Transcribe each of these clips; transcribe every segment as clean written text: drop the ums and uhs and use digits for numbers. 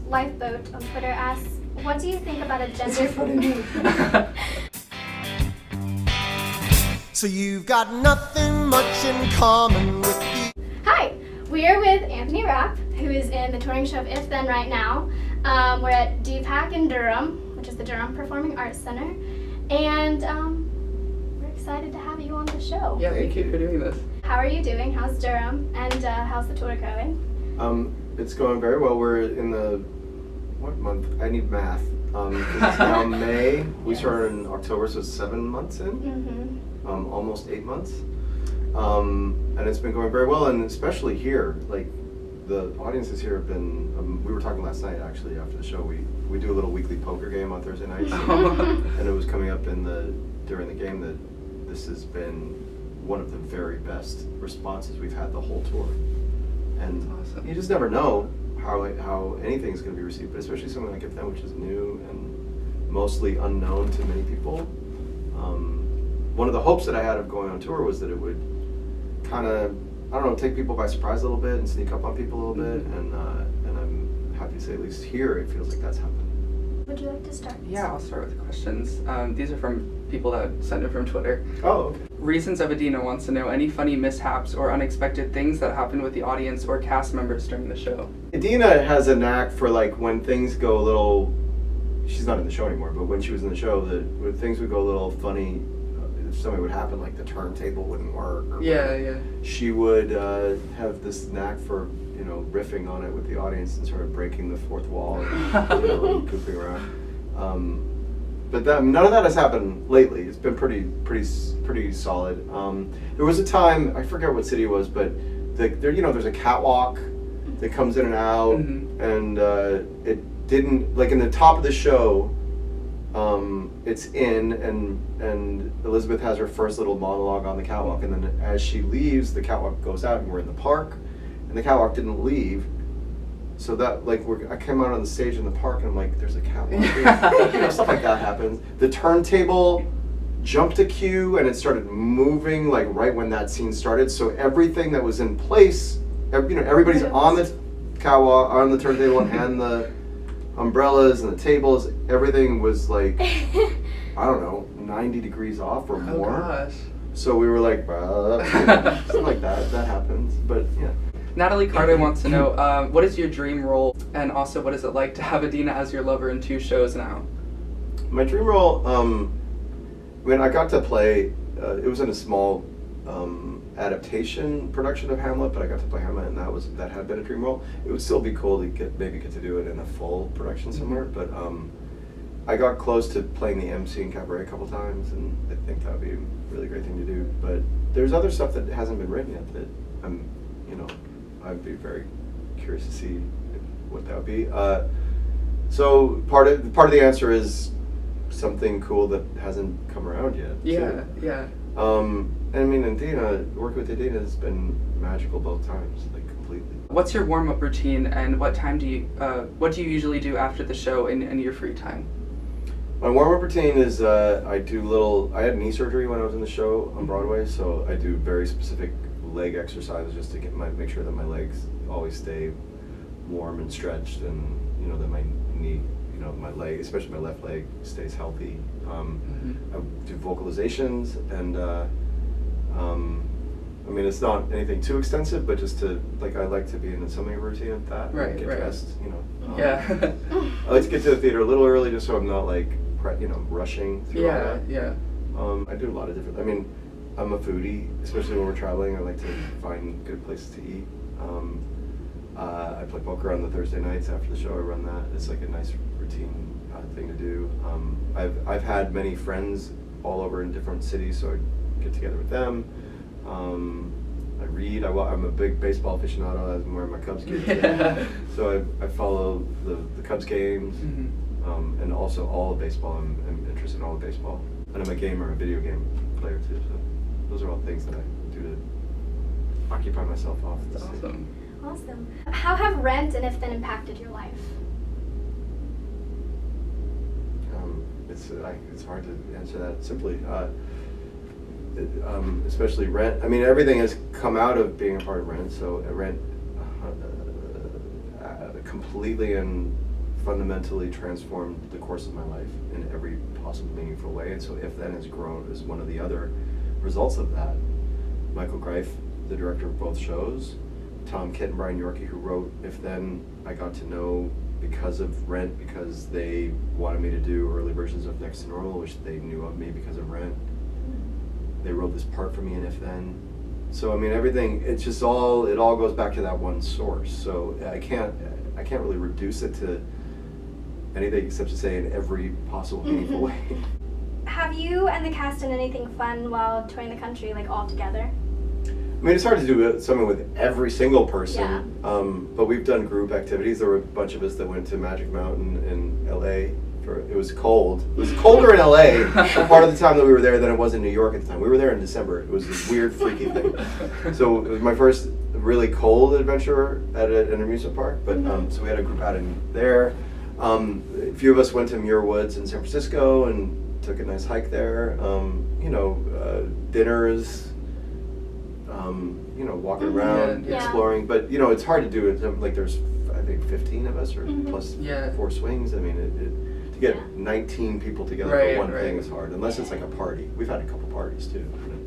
Lifeboat on Twitter asks, what do you think about a gender... So you've got nothing much in common with me. Hi, we are with Anthony Rapp, who is in the touring show of If Then right now. We're at DPAC in Durham, which is the Durham Performing Arts Center, and we're excited to have you on the show. Yeah, thank you for doing this. How are you doing? How's Durham? And how's the tour going? It's going very well. We're in the, what month? I need math. 'Cause it's now May. We started in October, so it's 7 months in. Mm-hmm. Almost 8 months. And it's been going very well, and especially here, like the audiences here have been, we were talking last night actually after the show, we do a little weekly poker game on Thursday nights, and it was coming up during the game that this has been one of the very best responses we've had the whole tour. And awesome. You just never know how anything's going to be received, but especially something like If Then, which is new and mostly unknown to many people. One of the hopes that I had of going on tour was that it would kind of, I don't know, take people by surprise a little bit and sneak up on people a little bit, and I'm happy to say at least here it feels like that's happened. Would you like to start? Yeah, I'll start with the questions. These are from people that sent it from Twitter. Oh, okay. Reasons of Adina wants to know any funny mishaps or unexpected things that happened with the audience or cast members during the show. Adina has a knack for, like, when things go a little, she's not in the show anymore, but when she was in the show, when things would go a little funny, if something would happen, like the turntable wouldn't work or whatever, she would have this knack for, riffing on it with the audience and sort of breaking the fourth wall and goofing around. But none of that has happened lately. It's been pretty solid. There was a time, I forget what city it was, but there's a catwalk that comes in and out, and it didn't, like in the top of the show, it's in, and Elizabeth has her first little monologue on the catwalk, and then as she leaves, the catwalk goes out, and we're in the park, and the catwalk didn't leave. So that, I came out on the stage in the park, and I'm like, there's a catwalk here. Stuff like that happens. The turntable jumped a cue, and it started moving, like, right when that scene started, so everything that was in place, everybody's on the catwalk, on the turntable, and the umbrellas and the tables, everything was like, I don't know, 90 degrees off or more. Oh gosh. So we were like, something like that happens, but yeah. Natalie Carter wants to know, what is your dream role, and also what is it like to have Adina as your lover in 2 shows now? My dream role, when I got to play, it was in a small adaptation production of Hamlet, but I got to play Hamlet, and that had been a dream role. It would still be cool to maybe get to do it in a full production somewhere, but I got close to playing the MC in Cabaret a couple times, and I think that would be a really great thing to do. But there's other stuff that hasn't been written yet that I'd be very curious to see what that would be. So part of the answer is something cool that hasn't come around yet. Yeah. I mean, working with Adina has been magical both times, like completely. What's your warm-up routine, and what do you usually do after the show in your free time? My warm-up routine is I had knee surgery when I was in the show on Broadway, so I do very specific leg exercises just to make sure that my legs always stay warm and stretched, and that my knee, my leg, especially my left leg, stays healthy. I do vocalizations, and I mean, it's not anything too extensive, but just to, I like to be in something routine at that. Right, get dressed, Yeah. I like to get to the theater a little early just so I'm not rushing through all that. Yeah. I do a lot of different, I'm a foodie, especially when we're traveling. I like to find good places to eat. I play poker on the Thursday nights after the show. I run that. It's like a nice routine thing to do. I've had many friends all over in different cities, so I get together with them. I read. I'm a big baseball aficionado. I'm wearing my Cubs gear today. So I follow the Cubs games, and also all of baseball. I'm interested in all of baseball. And I'm a gamer, a video game player too. So those are all things that I do to occupy myself off. That's awesome. Awesome. How have Rent and If Then impacted your life? It's hard to answer that simply. Especially Rent. Everything has come out of being a part of Rent. So Rent completely and fundamentally transformed the course of my life in every possible meaningful way. And so If Then has grown as one of the other results of that. Michael Greif, the director of both shows, Tom Kitt and Brian Yorkie, who wrote If Then, I got to know because of Rent, because they wanted me to do early versions of Next to Normal, which they knew of me because of Rent. They wrote this part for me in If Then. So I mean, everything, it all goes back to that one source. So I can't really reduce it to anything except to say in every possible meaningful way. Have you and the cast done anything fun while touring the country, like all together? I mean, it's hard to do something with every single person, Yeah. But we've done group activities. There were a bunch of us that went to Magic Mountain in LA. It was cold. It was colder in LA for part of the time that we were there than it was in New York at the time. We were there in December. It was this weird, freaky thing. So it was my first really cold adventure at an amusement park. But so we had a group outing there. A few of us went to Muir Woods in San Francisco and took a nice hike there. Dinners. Walking around, Yeah. exploring. But it's hard to do it. Like there's, I think, 15 of us, or plus 4 swings. I mean, to get 19 people together for one thing is hard, unless it's like a party. We've had a couple parties too.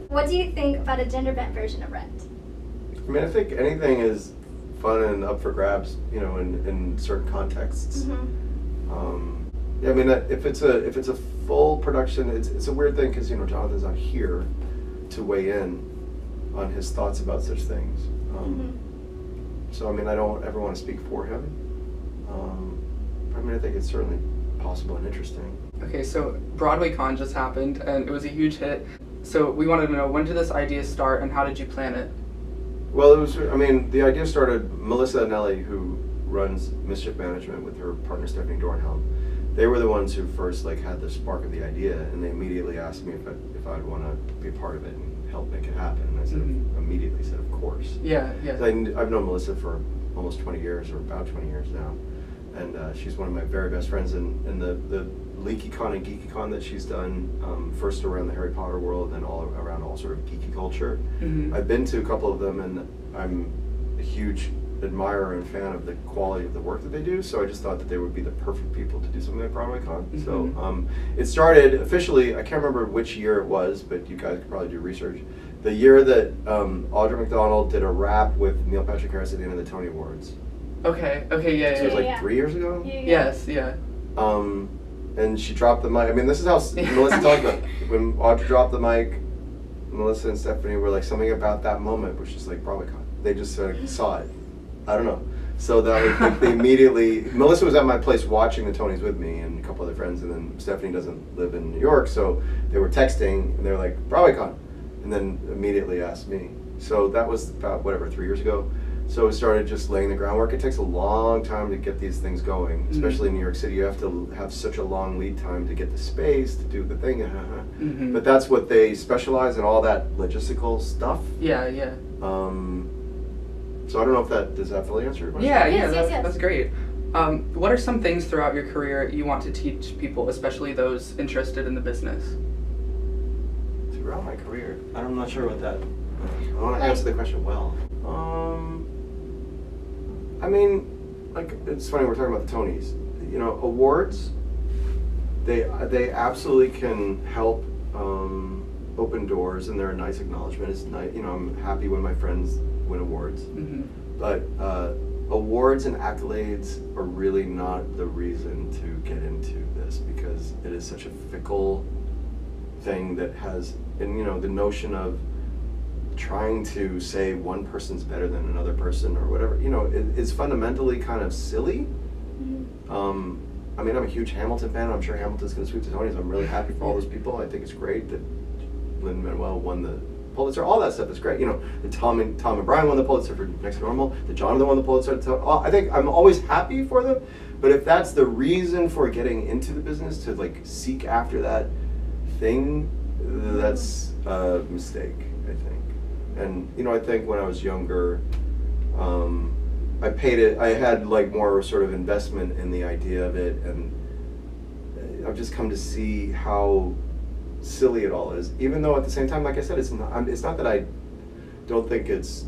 What do you think about a gender bent version of Rent? I mean, I think anything is fun and up for grabs, in certain contexts. I mean, if it's a full production, it's a weird thing because Jonathan's not here to weigh in on his thoughts about such things. So I mean, I don't ever want to speak for him. I mean, I think it's certainly possible and interesting. Okay, so Broadway Con just happened and it was a huge hit. So we wanted to know, when did this idea start and how did you plan it? Well, the idea started, Melissa Anelli, who runs Mischief Management with her partner Stephanie Dornhelm. They were the ones who first had the spark of the idea, and they immediately asked me if I'd want to be a part of it and help make it happen. And I said, immediately said, of course. Yeah. I've known Melissa for almost 20 years, or about 20 years now. And she's one of my very best friends. And the LeakyCon and GeekyCon that she's done, first around the Harry Potter world, and then all around all sort of geeky culture. I've been to a couple of them, and I'm a huge admirer and fan of the quality of the work that they do. So I just thought that they would be the perfect people to do something like Broadway Con. So it started officially, I can't remember which year it was, but you guys could probably do research. The year that Audra McDonald did a rap with Neil Patrick Harris at the end of the Tony Awards. Okay, yeah. So it was 3 years ago? Yes, yeah. And she dropped the mic. I mean, this is how Melissa talked about it. When Audra dropped the mic, Melissa and Stephanie were like, something about that moment was just like Broadway Con. They just saw it. I don't know. So that was they immediately, Melissa was at my place watching the Tonys with me and a couple other friends, and then Stephanie doesn't live in New York, so they were texting and they were like, Broadway Con, and then immediately asked me. So that was about, 3 years ago. So we started just laying the groundwork. It takes a long time to get these things going, especially in New York City. You have to have such a long lead time to get the space, to do the thing. But that's what they specialize in, all that logistical stuff. Yeah. So I don't know if does that fully answer your question? Yes. That's great. What are some things throughout your career you want to teach people, especially those interested in the business? Throughout my career? I'm not sure what that... I want to answer the question well. I mean, it's funny we're talking about the Tonys. Awards, they absolutely can help open doors, and they're a nice acknowledgement. It's nice, I'm happy when my friends win awards. But awards and accolades are really not the reason to get into this, because it is such a fickle thing that has, and the notion of trying to say one person's better than another person or whatever, is fundamentally kind of silly. I mean, I'm a huge Hamilton fan. I'm sure Hamilton's going to sweep the Tonys. I'm really happy for all those people. I think it's great that Lin-Manuel won the Pulitzer. All that stuff is great. That Tom and Brian won the Pulitzer for Next to Normal. That Jonathan won the Pulitzer. I think I'm always happy for them. But if that's the reason for getting into the business, to seek after that thing, that's a mistake, I think. And I think when I was younger, I paid it. I had more sort of investment in the idea of it, and I've just come to see how silly it all is. Even though at the same time, like I said, it's not that I don't think it's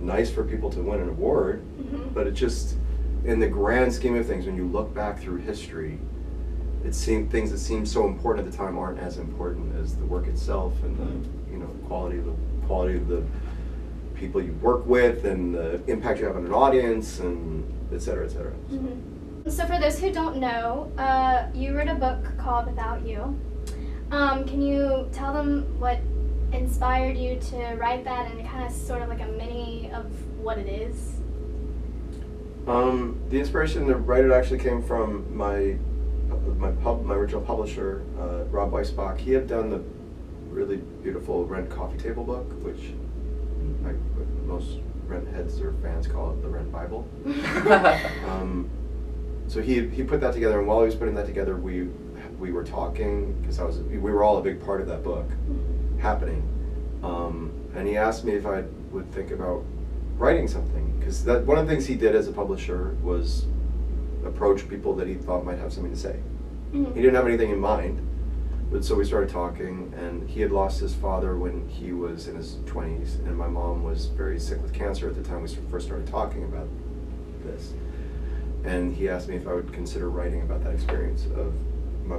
nice for people to win an award, but it just in the grand scheme of things, when you look back through history, things that seem so important at the time aren't as important as the work itself, and the quality of the people you work with, and the impact you have on an audience, and et cetera, et cetera. So for those who don't know, you wrote a book called Without You. Can you tell them what inspired you to write that, and kind of sort of like a mini of what it is? The inspiration to write it actually came from my original publisher, Rob Weisbach. He had done the really beautiful Rent coffee table book, which most Rent heads or fans call it the Rent Bible. So he put that together, and while he was putting that together, we were talking, because we were all a big part of that book happening, and he asked me if I would think about writing something, because one of the things he did as a publisher was approach people that he thought might have something to say. He didn't have anything in mind, but so we started talking, and he had lost his father when he was in his 20s, and my mom was very sick with cancer at the time we first started talking about this. And he asked me if I would consider writing about that experience of my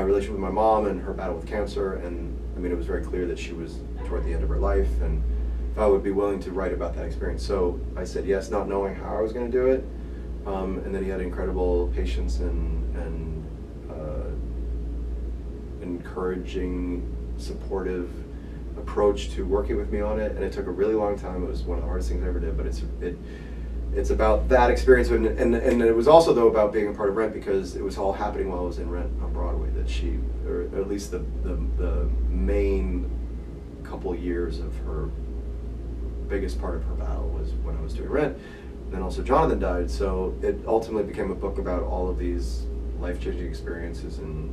relationship with my mom and her battle with cancer. And I mean, it was very clear that she was toward the end of her life, and if I would be willing to write about that experience. So I said yes, not knowing how I was going to do it. And then he had incredible patience and encouraging, supportive approach to working with me on it. And it took a really long time. It was one of the hardest things I ever did, but it's about that experience, and it was also though about being a part of Rent, because it was all happening while I was in Rent on Broadway. That she, or at least the main couple years of her biggest part of her battle was when I was doing Rent. And then also Jonathan died, so it ultimately became a book about all of these life-changing experiences, and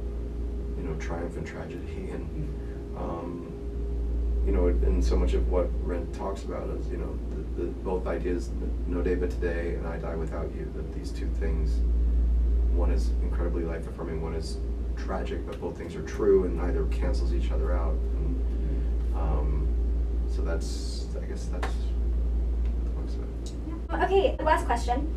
triumph and tragedy, and and so much of what Rent talks about is the both ideas, no day but today and I die without you, that these two things, one is incredibly life-affirming, one is tragic, but both things are true, and neither cancels each other out. And so I guess that's what the book's about. Okay, last question.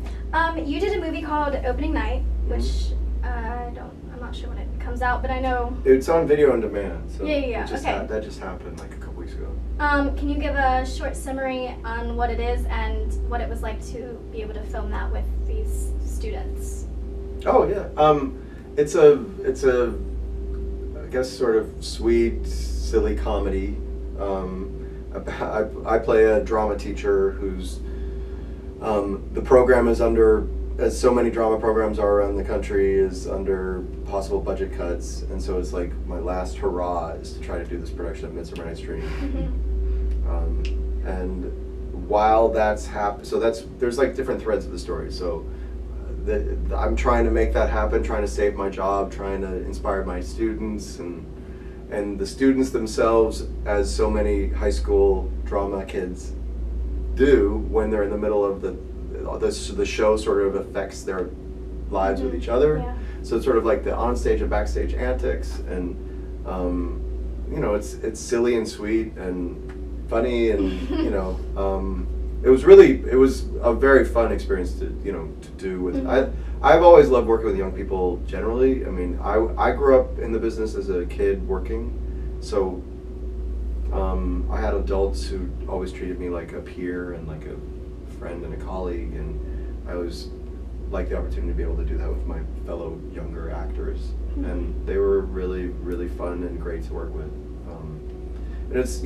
You did a movie called Opening Night, which I'm not sure when it comes out, but I know it's on video on demand. So yeah. That just happened like a couple weeks ago. Can you give a short summary on what it is and what it was like to be able to film that with these students? Oh yeah, it's a I guess sort of sweet, silly comedy. I play a drama teacher who's the program is under, as so many drama programs are around the country, is under possible budget cuts, and so it's like my last hurrah is to try to do this production of Midsummer Night's Dream. And while that's so there's like different threads of the story. So I'm trying to make that happen, trying to save my job, trying to inspire my students, and the students themselves, as so many high school drama kids do when they're in the middle of the show, sort of affects their lives with each other. Yeah. So it's sort of like the onstage and backstage antics, and it's silly and sweet and funny, and it was a very fun experience to do with. I've always loved working with young people generally. I mean, I grew up in the business as a kid working, so I had adults who always treated me like a peer and like a friend and a colleague, and I always liked the opportunity to be able to do that with my fellow younger actors, and they were really, really fun and great to work with. And it's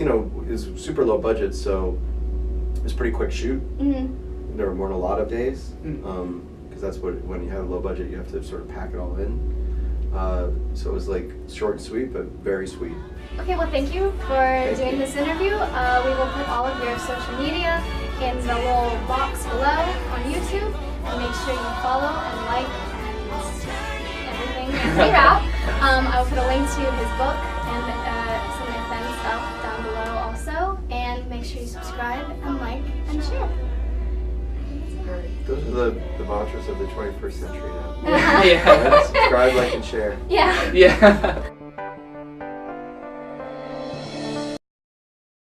super low budget, so it's pretty quick shoot. There weren't a lot of days, because that's when you have a low budget, you have to sort of pack it all in. So it was like short and sweet, but very sweet. Okay, well, thank you for doing this interview. We will put all of your social media in the little box below on YouTube, and make sure you follow and like and everything Anthony Rapp. I will put a link to his book and some of the fun stuff down below also, and make sure you subscribe and like and share. Those are the mantras of the 21st century now. Yeah. Subscribe, like, and share. Yeah. Yeah.